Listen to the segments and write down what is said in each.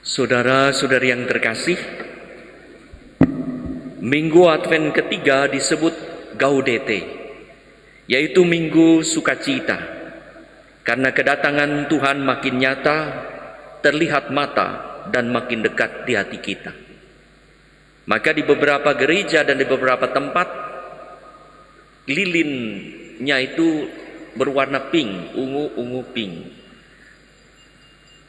Saudara-saudari yang terkasih, Minggu Advent ketiga disebut Gaudete, yaitu Minggu Sukacita, karena kedatangan Tuhan makin nyata, terlihat mata, dan makin dekat di hati kita. Maka di beberapa gereja dan di beberapa tempat, lilinnya itu berwarna pink, ungu pink.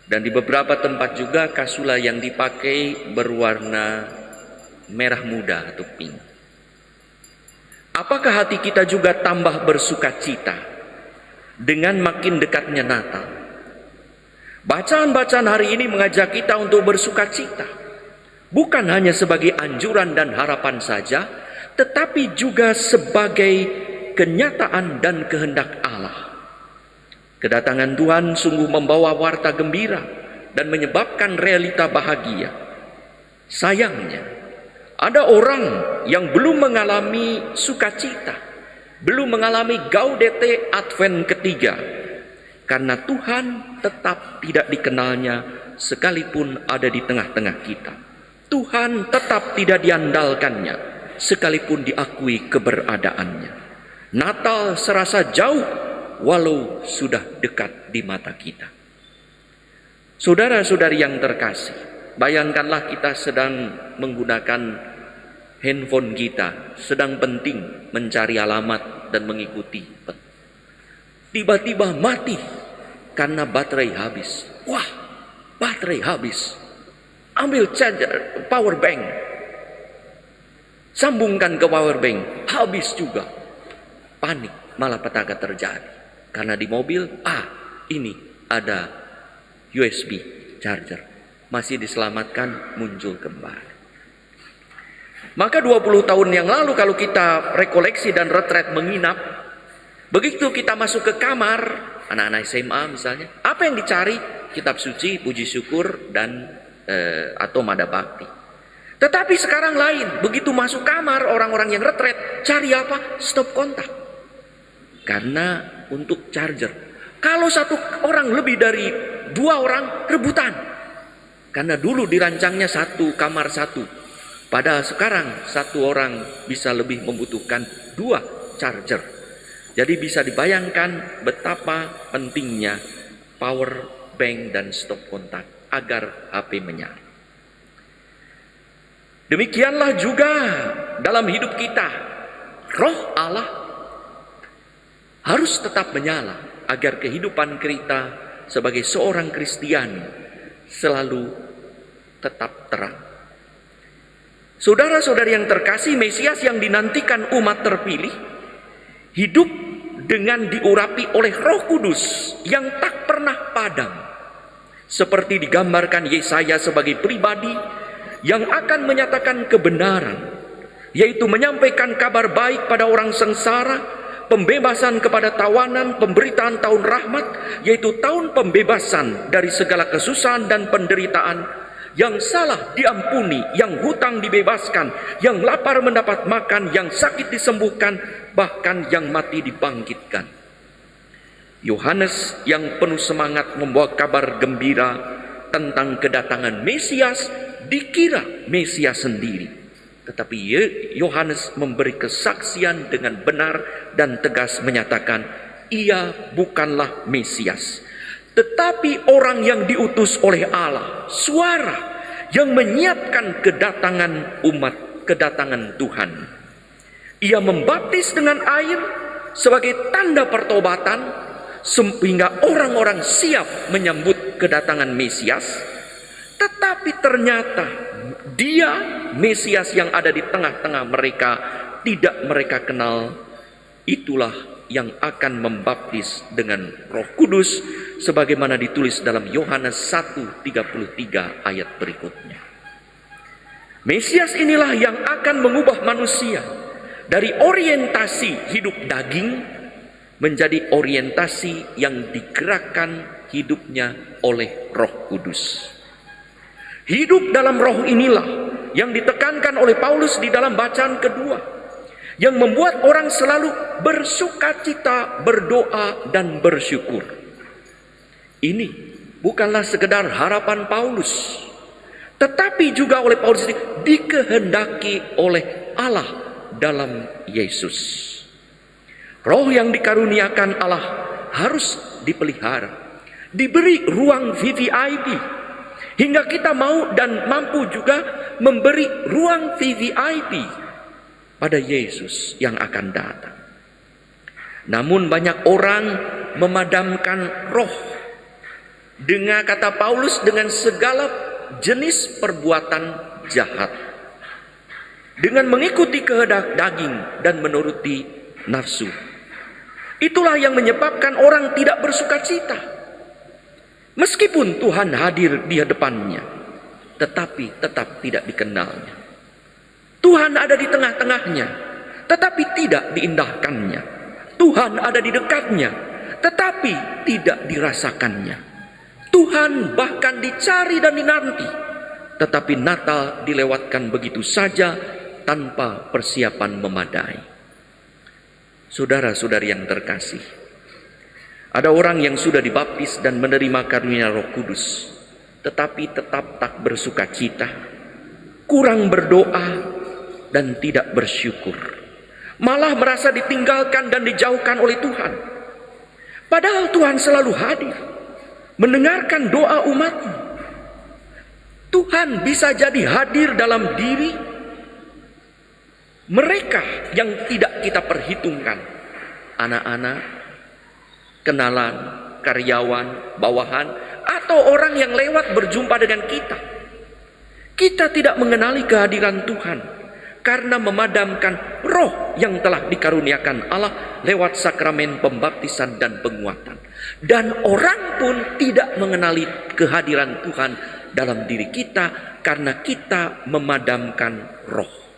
Dan di beberapa tempat juga kasula yang dipakai berwarna merah muda atau pink. Apakah hati kita juga tambah bersukacita dengan makin dekatnya Natal? Bacaan-bacaan hari ini mengajak kita untuk bersukacita, bukan hanya sebagai anjuran dan harapan saja, tetapi juga sebagai kenyataan dan kehendak Allah. Kedatangan Tuhan sungguh membawa warta gembira dan menyebabkan realita bahagia. Sayangnya, ada orang yang belum mengalami sukacita, belum mengalami Gaudete Advent ketiga, karena Tuhan tetap tidak dikenalnya sekalipun ada di tengah-tengah kita. Tuhan tetap tidak diandalkannya sekalipun diakui keberadaannya. Natal serasa jauh walau sudah dekat di mata kita. Saudara-saudari yang terkasih, bayangkanlah kita sedang menggunakan handphone kita, sedang penting mencari alamat dan mengikuti. Tiba-tiba mati karena baterai habis. Wah, baterai habis. Ambil charger, power bank. Sambungkan ke power bank, habis juga. Panik, malah petaka terjadi. Karena di mobil, ini ada USB charger. Masih diselamatkan, muncul kembali. Maka 20 tahun yang lalu kalau kita rekoleksi dan retret menginap, begitu kita masuk ke kamar, anak-anak SMA misalnya, apa yang dicari? Kitab suci, puji syukur, dan atau mada bakti. Tetapi sekarang lain, begitu masuk kamar orang-orang yang retret, cari apa? Stop kontak. Karena untuk charger, kalau satu orang lebih dari 2 orang rebutan. Karena dulu dirancangnya satu kamar satu. Padahal sekarang satu orang bisa lebih membutuhkan 2 charger. Jadi bisa dibayangkan betapa pentingnya power bank dan stop kontak agar HP menyala. Demikianlah juga dalam hidup kita, Roh Allah harus tetap menyala agar kehidupan kita sebagai seorang Kristiani selalu tetap terang. Saudara-saudari yang terkasih, Mesias yang dinantikan umat terpilih hidup dengan diurapi oleh Roh Kudus yang tak pernah padam. Seperti digambarkan Yesaya sebagai pribadi yang akan menyatakan kebenaran, yaitu menyampaikan kabar baik pada orang sengsara, pembebasan kepada tawanan, pemberitaan tahun rahmat, yaitu tahun pembebasan dari segala kesusahan dan penderitaan, yang salah diampuni, yang hutang dibebaskan, yang lapar mendapat makan, yang sakit disembuhkan, bahkan yang mati dibangkitkan. Yohanes yang penuh semangat membawa kabar gembira tentang kedatangan Mesias, dikira Mesias sendiri. Tetapi Yohanes memberi kesaksian dengan benar dan tegas menyatakan, ia bukanlah Mesias, tetapi orang yang diutus oleh Allah, suara yang menyiapkan kedatangan umat, kedatangan Tuhan. Ia membaptis dengan air sebagai tanda pertobatan, sehingga orang-orang siap menyambut kedatangan Mesias. Tetapi ternyata dia, Mesias yang ada di tengah-tengah mereka, tidak mereka kenal. Itulah yang akan membaptis dengan Roh Kudus, sebagaimana ditulis dalam Yohanes 1:33 ayat berikutnya. Mesias inilah yang akan mengubah manusia dari orientasi hidup daging menjadi orientasi yang digerakkan hidupnya oleh Roh Kudus. Hidup dalam roh inilah yang ditekankan oleh Paulus di dalam bacaan kedua, yang membuat orang selalu bersukacita, berdoa, dan bersyukur. Ini bukanlah sekedar harapan Paulus, tetapi juga oleh Paulus dikehendaki oleh Allah dalam Yesus. Roh yang dikaruniakan Allah harus dipelihara, diberi ruang VVIP, hingga kita mau dan mampu juga memberi ruang VVIP pada Yesus yang akan datang. Namun banyak orang memadamkan roh dengan kata Paulus dengan segala jenis perbuatan jahat, dengan mengikuti kehendak daging dan menuruti nafsu. Itulah yang menyebabkan orang tidak bersukacita. Meskipun Tuhan hadir di hadapannya, tetapi tetap tidak dikenalnya. Tuhan ada di tengah-tengahnya, tetapi tidak diindahkannya. Tuhan ada di dekatnya, tetapi tidak dirasakannya. Tuhan bahkan dicari dan dinanti, tetapi Natal dilewatkan begitu saja tanpa persiapan memadai. Saudara-saudari yang terkasih, ada orang yang sudah dibaptis dan menerima karunia Roh Kudus, tetapi tetap tak bersukacita, kurang berdoa, dan tidak bersyukur. Malah merasa ditinggalkan dan dijauhkan oleh Tuhan. Padahal Tuhan selalu hadir, mendengarkan doa umatnya. Tuhan bisa jadi hadir dalam diri mereka yang tidak kita perhitungkan. Anak-anak, kenalan, karyawan, bawahan, atau orang yang lewat berjumpa dengan kita. Kita tidak mengenali kehadiran Tuhan karena memadamkan roh yang telah dikaruniakan Allah lewat sakramen pembaptisan dan penguatan. Dan orang pun tidak mengenali kehadiran Tuhan dalam diri kita karena kita memadamkan roh.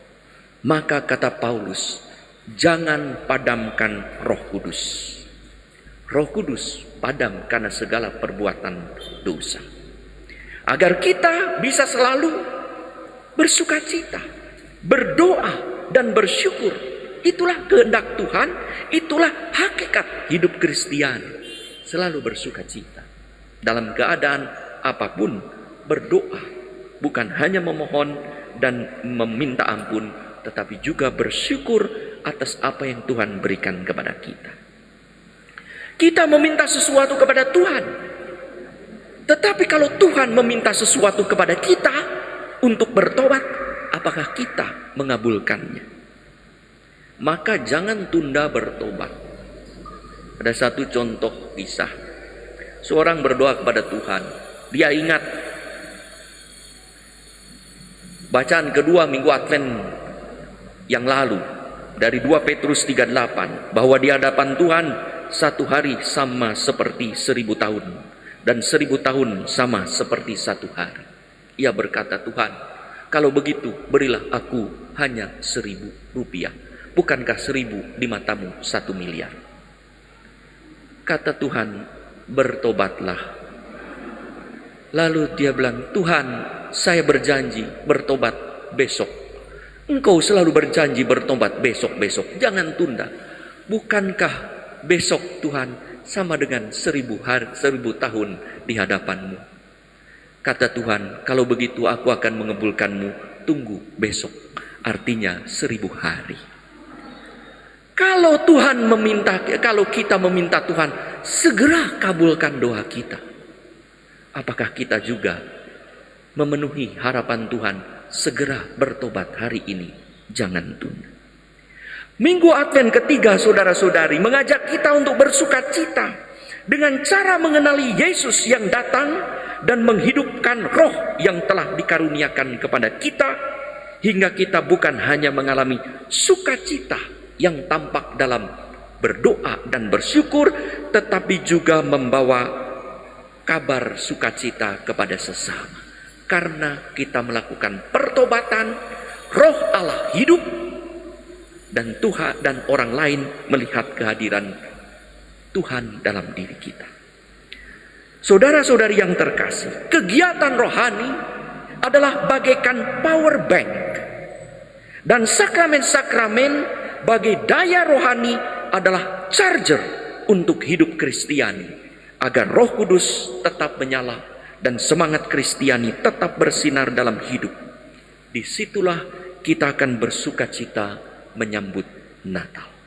Maka kata Paulus, jangan padamkan Roh Kudus. Roh Kudus padam karena segala perbuatan dosa. Agar kita bisa selalu bersukacita, berdoa dan bersyukur. Itulah kehendak Tuhan, itulah hakikat hidup Kristiani. Selalu bersukacita. Dalam keadaan apapun berdoa, bukan hanya memohon dan meminta ampun, tetapi juga bersyukur atas apa yang Tuhan berikan kepada kita. Kita meminta sesuatu kepada Tuhan, tetapi kalau Tuhan meminta sesuatu kepada kita untuk bertobat, apakah kita mengabulkannya? Maka jangan tunda bertobat. Ada satu contoh kisah. Seorang berdoa kepada Tuhan. Dia ingat bacaan kedua minggu Advent yang lalu dari 2 Petrus 3:8, bahwa di hadapan Tuhan satu hari sama seperti 1000 tahun dan 1000 tahun sama seperti satu hari. Ia berkata, Tuhan, kalau begitu berilah aku hanya 1000 rupiah. Bukankah 1000 di matamu 1 miliar? Kata Tuhan, bertobatlah. Lalu dia bilang, Tuhan, saya berjanji bertobat besok. Engkau selalu berjanji bertobat besok-besok, jangan tunda. Bukankah besok Tuhan sama dengan 1000 tahun di hadapanmu? Kata Tuhan, kalau begitu aku akan mengabulkanmu, tunggu besok, artinya 1000 hari. Kalau kita meminta Tuhan, segera kabulkan doa kita. Apakah kita juga memenuhi harapan Tuhan? Segera bertobat hari ini, jangan tunda. Minggu Advent ketiga, saudara-saudari, mengajak kita untuk bersukacita dengan cara mengenali Yesus yang datang dan menghidupkan roh yang telah dikaruniakan kepada kita, hingga kita bukan hanya mengalami sukacita yang tampak dalam berdoa dan bersyukur, tetapi juga membawa kabar sukacita kepada sesama. Karena kita melakukan pertobatan, roh Allah hidup, dan Tuhan dan orang lain melihat kehadiran Tuhan dalam diri kita. Saudara-saudari yang terkasih, kegiatan rohani adalah bagaikan power bank, dan sakramen-sakramen bagai daya rohani adalah charger untuk hidup Kristiani, agar Roh Kudus tetap menyala dan semangat Kristiani tetap bersinar dalam hidup, disitulah kita akan bersuka cita menyambut Natal.